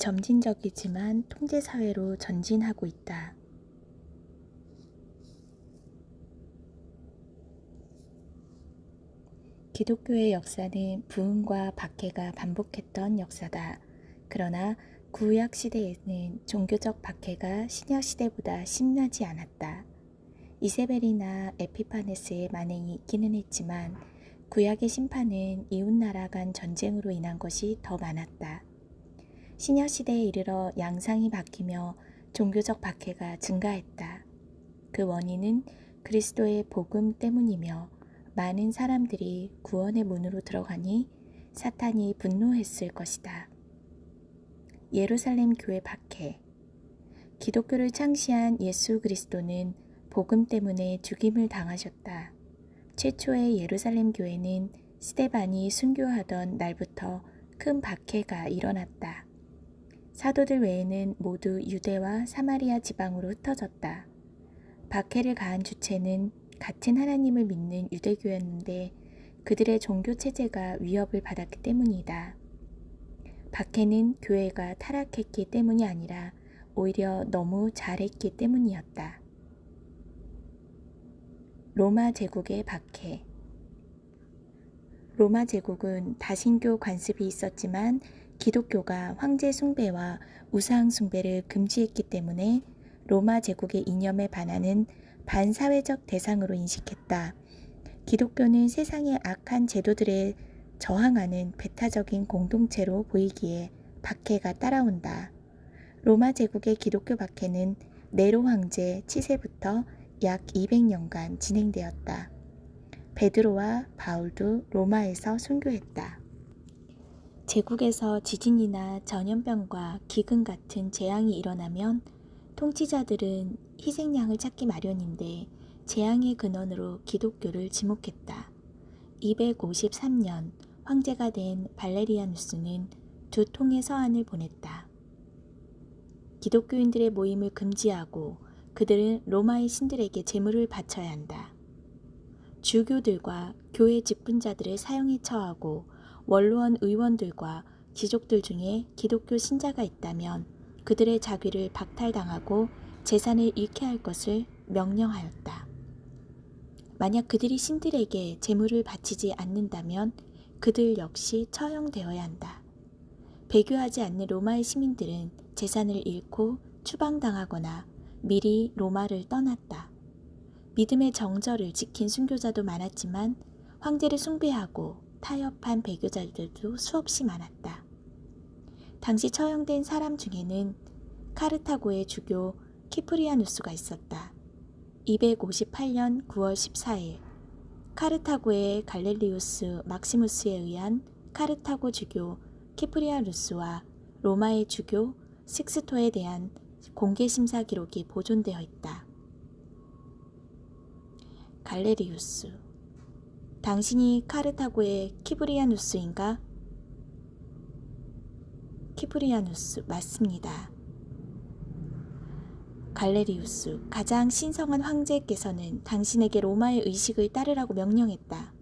점진적이지만 통제사회로 전진하고 있다. 기독교의 역사는 부흥과 박해가 반복했던 역사다. 그러나 구약 시대에는 종교적 박해가 신약 시대보다 심하지 않았다. 이세벨이나 에피파네스의 만행이 있기는 했지만 구약의 심판은 이웃나라 간 전쟁으로 인한 것이 더 많았다. 신약 시대에 이르러 양상이 바뀌며 종교적 박해가 증가했다. 그 원인은 그리스도의 복음 때문이며 많은 사람들이 구원의 문으로 들어가니 사탄이 분노했을 것이다. 예루살렘 교회 박해. 기독교를 창시한 예수 그리스도는 복음 때문에 죽임을 당하셨다. 최초의 예루살렘 교회는 스데반이 순교하던 날부터 큰 박해가 일어났다. 사도들 외에는 모두 유대와 사마리아 지방으로 흩어졌다. 박해를 가한 주체는 같은 하나님을 믿는 유대교였는데 그들의 종교 체제가 위협을 받았기 때문이다. 박해는 교회가 타락했기 때문이 아니라 오히려 너무 잘했기 때문이었다. 로마 제국의 박해. 로마 제국은 다신교 관습이 있었지만 기독교가 황제 숭배와 우상 숭배를 금지했기 때문에 로마 제국의 이념에 반하는 반사회적 대상으로 인식했다. 기독교는 세상의 악한 제도들에 저항하는 배타적인 공동체로 보이기에 박해가 따라온다. 로마 제국의 기독교 박해는 네로 황제 치세부터 약 200년간 진행되었다. 베드로와 바울도 로마에서 순교했다. 제국에서 지진이나 전염병과 기근 같은 재앙이 일어나면 통치자들은 희생양을 찾기 마련인데 재앙의 근원으로 기독교를 지목했다. 253년 황제가 된 발레리아누스는 2통의 서한을 보냈다. 기독교인들의 모임을 금지하고 그들은 로마의 신들에게 제물을 바쳐야 한다. 주교들과 교회 직분자들을 사형에 처하고 원로원 의원들과 귀족들 중에 기독교 신자가 있다면 그들의 자귀를 박탈당하고 재산을 잃게 할 것을 명령하였다. 만약 그들이 신들에게 제물을 바치지 않는다면 그들 역시 처형되어야 한다. 배교하지 않는 로마의 시민들은 재산을 잃고 추방당하거나 미리 로마를 떠났다. 믿음의 정절을 지킨 순교자도 많았지만 황제를 숭배하고 타협한 배교자들도 수없이 많았다. 당시 처형된 사람 중에는 카르타고의 주교 키프리아누스가 있었다. 258년 9월 14일 카르타고의 갈렐리우스 막시무스에 의한 카르타고 주교 키프리아누스와 로마의 주교 식스토에 대한 공개심사 기록이 보존되어 있다. 갈레리우스, 당신이 카르타고의 키프리아누스인가? 키프리아누스, 맞습니다. 갈레리우스, 가장 신성한 황제께서는 당신에게 로마의 의식을 따르라고 명령했다.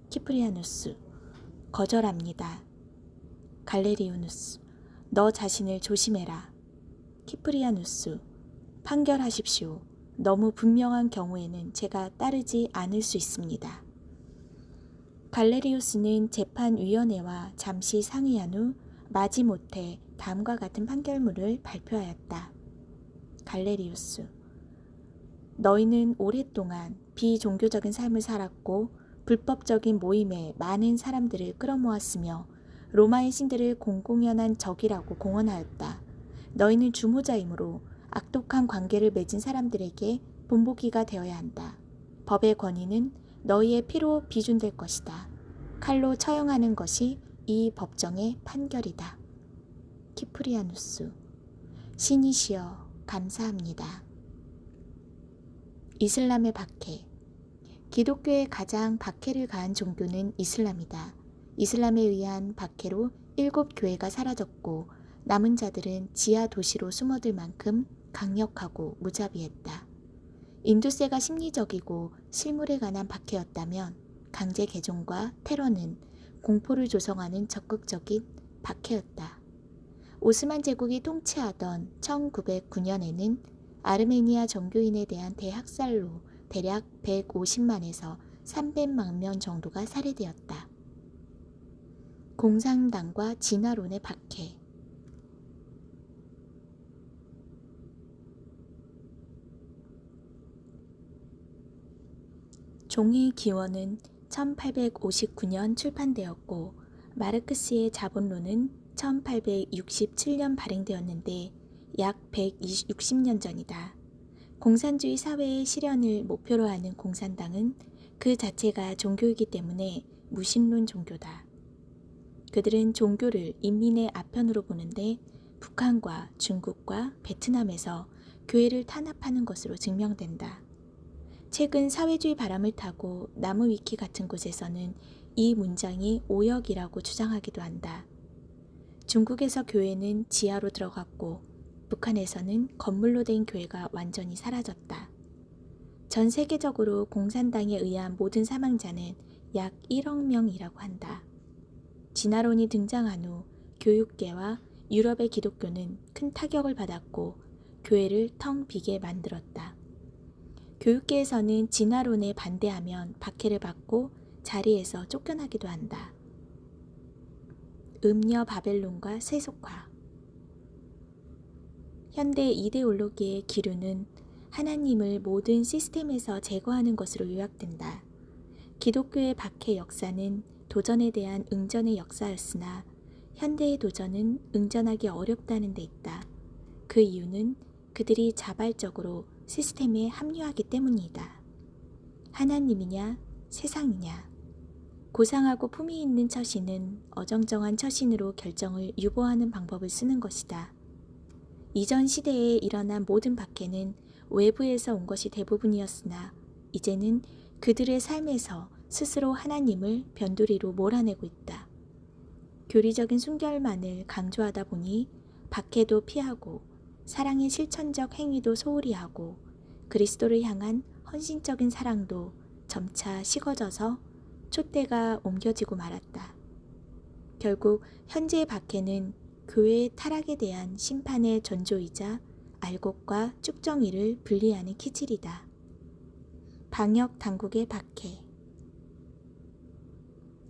키프리아누스, 거절합니다. 갈레리우누스, 너 자신을 조심해라. 키프리아누스, 판결하십시오. 너무 분명한 경우에는 제가 따르지 않을 수 있습니다. 갈레리우스는 재판위원회와 잠시 상의한 후 마지못해 다음과 같은 판결문을 발표하였다. 갈레리우스, 너희는 오랫동안 비종교적인 삶을 살았고 불법적인 모임에 많은 사람들을 끌어모았으며 로마의 신들을 공공연한 적이라고 공언하였다. 너희는 주모자이므로 악독한 관계를 맺은 사람들에게 본보기가 되어야 한다. 법의 권위는 너희의 피로 비준될 것이다. 칼로 처형하는 것이 이 법정의 판결이다. 키프리아누스, 신이시여 감사합니다. 이슬람의 박해. 기독교의 가장 박해를 가한 종교는 이슬람이다. 이슬람에 의한 박해로 7교회가 사라졌고 남은 자들은 지하 도시로 숨어들 만큼 강력하고 무자비했다. 인두세가 심리적이고 실물에 관한 박해였다면 강제 개종과 테러는 공포를 조성하는 적극적인 박해였다. 오스만 제국이 통치하던 1909년에는 아르메니아 정교인에 대한 대학살로 대략 150만에서 300만 명 정도가 살해되었다. 공산당과 진화론의 박해. 종의 기원은 1859년 출판되었고 마르크스의 자본론은 1867년 발행되었는데 약 160년 전이다. 공산주의 사회의 실현을 목표로 하는 공산당은 그 자체가 종교이기 때문에 무신론 종교다. 그들은 종교를 인민의 아편으로 보는데 북한과 중국과 베트남에서 교회를 탄압하는 것으로 증명된다. 최근 사회주의 바람을 타고 나무위키 같은 곳에서는 이 문장이 오역이라고 주장하기도 한다. 중국에서 교회는 지하로 들어갔고 북한에서는 건물로 된 교회가 완전히 사라졌다. 전 세계적으로 공산당에 의한 모든 사망자는 약 1억 명이라고 한다. 진화론이 등장한 후 교육계와 유럽의 기독교는 큰 타격을 받았고 교회를 텅 비게 만들었다. 교육계에서는 진화론에 반대하면 박해를 받고 자리에서 쫓겨나기도 한다. 음녀 바벨론과 세속화. 현대 이데올로기의 기류는 하나님을 모든 시스템에서 제거하는 것으로 요약된다. 기독교의 박해 역사는 도전에 대한 응전의 역사였으나 현대의 도전은 응전하기 어렵다는 데 있다. 그 이유는 그들이 자발적으로 시스템에 합류하기 때문이다. 하나님이냐 세상이냐. 고상하고 품위 있는 처신은 어정쩡한 처신으로 결정을 유보하는 방법을 쓰는 것이다. 이전 시대에 일어난 모든 박해는 외부에서 온 것이 대부분이었으나 이제는 그들의 삶에서 스스로 하나님을 변두리로 몰아내고 있다. 교리적인 순결만을 강조하다 보니 박해도 피하고 사랑의 실천적 행위도 소홀히 하고 그리스도를 향한 헌신적인 사랑도 점차 식어져서 촛대가 옮겨지고 말았다. 결국 현재의 박해는 교회의 타락에 대한 심판의 전조이자 알곡과 쭉정이를 분리하는 기질이다. 방역 당국의 박해.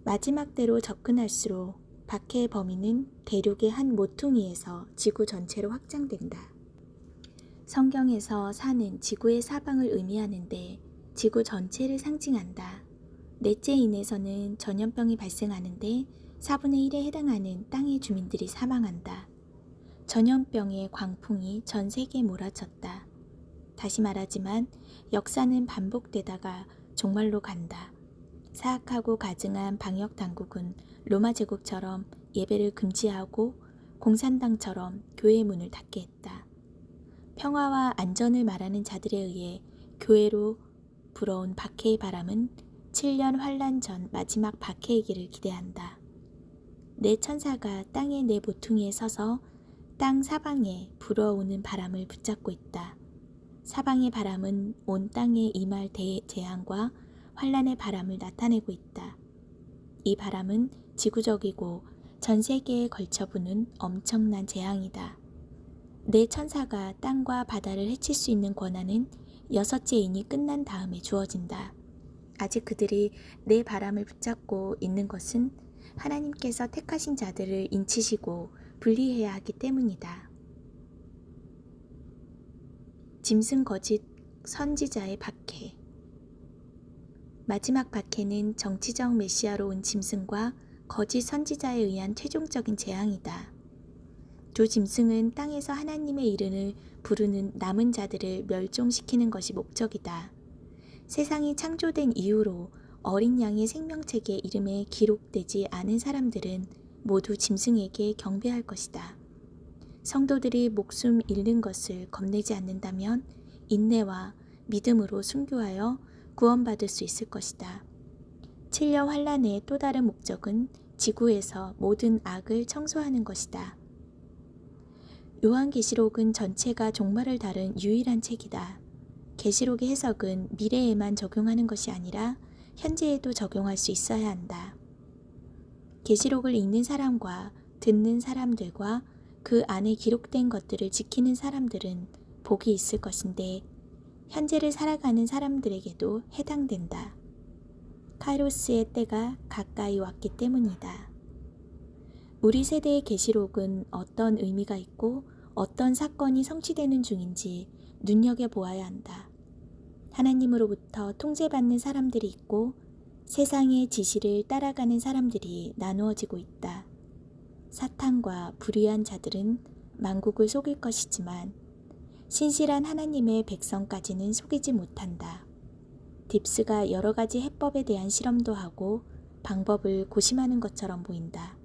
마지막 때로 접근할수록 박해의 범위는 대륙의 한 모퉁이에서 지구 전체로 확장된다. 성경에서 산은 지구의 사방을 의미하는데 지구 전체를 상징한다. 넷째 인에서는 전염병이 발생하는데 4분의 1에 해당하는 땅의 주민들이 사망한다. 전염병의 광풍이 전 세계에 몰아쳤다. 다시 말하지만 역사는 반복되다가 종말로 간다. 사악하고 가증한 방역 당국은 로마 제국처럼 예배를 금지하고 공산당처럼 교회의 문을 닫게 했다. 평화와 안전을 말하는 자들에 의해 교회로 불어온 박해의 바람은 7년 환란 전 마지막 박해이기를 기대한다. 내 천사가 땅의 네 모퉁이에 서서 땅 사방에 불어오는 바람을 붙잡고 있다. 사방의 바람은 온 땅에 임할 재앙과 환란의 바람을 나타내고 있다. 이 바람은 지구적이고 전 세계에 걸쳐 부는 엄청난 재앙이다. 내 천사가 땅과 바다를 해칠 수 있는 권한은 6째 인이 끝난 다음에 주어진다. 아직 그들이 내 바람을 붙잡고 있는 것은 하나님께서 택하신 자들을 인치시고 분리해야 하기 때문이다. 짐승 거짓 선지자의 박해. 마지막 박해는 정치적 메시아로 온 짐승과 거짓 선지자에 의한 최종적인 재앙이다. 두 짐승은 땅에서 하나님의 이름을 부르는 남은 자들을 멸종시키는 것이 목적이다. 세상이 창조된 이후로 어린 양의 생명책의 이름에 기록되지 않은 사람들은 모두 짐승에게 경배할 것이다. 성도들이 목숨 잃는 것을 겁내지 않는다면 인내와 믿음으로 순교하여 구원받을 수 있을 것이다. 7년 환란의 또 다른 목적은 지구에서 모든 악을 청소하는 것이다. 요한계시록은 전체가 종말을 다룬 유일한 책이다. 계시록의 해석은 미래에만 적용하는 것이 아니라 현재에도 적용할 수 있어야 한다. 계시록을 읽는 사람과 듣는 사람들과 그 안에 기록된 것들을 지키는 사람들은 복이 있을 것인데 현재를 살아가는 사람들에게도 해당된다. 카이로스의 때가 가까이 왔기 때문이다. 우리 세대의 계시록은 어떤 의미가 있고 어떤 사건이 성취되는 중인지 눈여겨보아야 한다. 하나님으로부터 통제받는 사람들이 있고 세상의 지시를 따라가는 사람들이 나누어지고 있다. 사탄과 불의한 자들은 만국을 속일 것이지만 신실한 하나님의 백성까지는 속이지 못한다. 딥스가 여러 가지 해법에 대한 실험도 하고 방법을 고심하는 것처럼 보인다.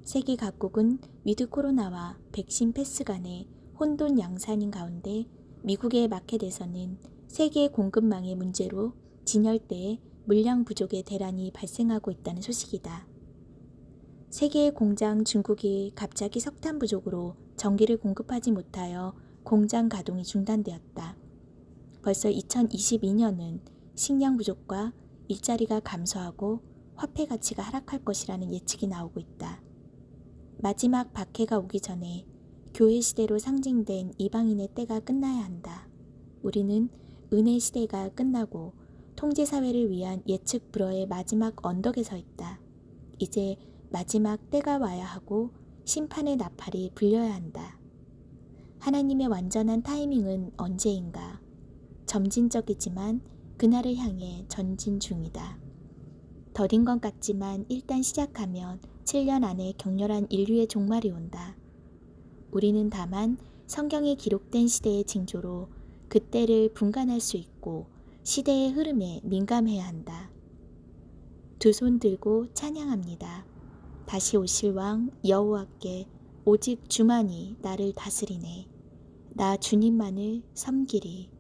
세계 각국은 위드 코로나와 백신 패스 간의 혼돈 양산인 가운데 미국의 마켓에서는 세계 공급망의 문제로 진열대에 물량 부족의 대란이 발생하고 있다는 소식이다. 세계의 공장 중국이 갑자기 석탄 부족으로 전기를 공급하지 못하여 공장 가동이 중단되었다. 벌써 2022년은 식량 부족과 일자리가 감소하고 화폐 가치가 하락할 것이라는 예측이 나오고 있다. 마지막 박해가 오기 전에 교회 시대로 상징된 이방인의 때가 끝나야 한다. 우리는 은혜 시대가 끝나고 통제사회를 위한 예측 불허의 마지막 언덕에 서 있다. 이제 마지막 때가 와야 하고 심판의 나팔이 불려야 한다. 하나님의 완전한 타이밍은 언제인가? 점진적이지만 그날을 향해 전진 중이다. 더딘 것 같지만 일단 시작하면 7년 안에 격렬한 인류의 종말이 온다. 우리는 다만 성경에 기록된 시대의 징조로 그때를 분간할 수 있고 시대의 흐름에 민감해야 한다. 두 손 들고 찬양합니다. 다시 오실 왕 여호와께 오직 주만이 나를 다스리네. 나 주님만을 섬기리.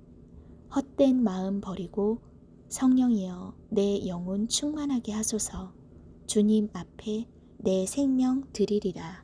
헛된 마음 버리고 성령이여 내 영혼 충만하게 하소서. 주님 앞에 내 생명 드리리라.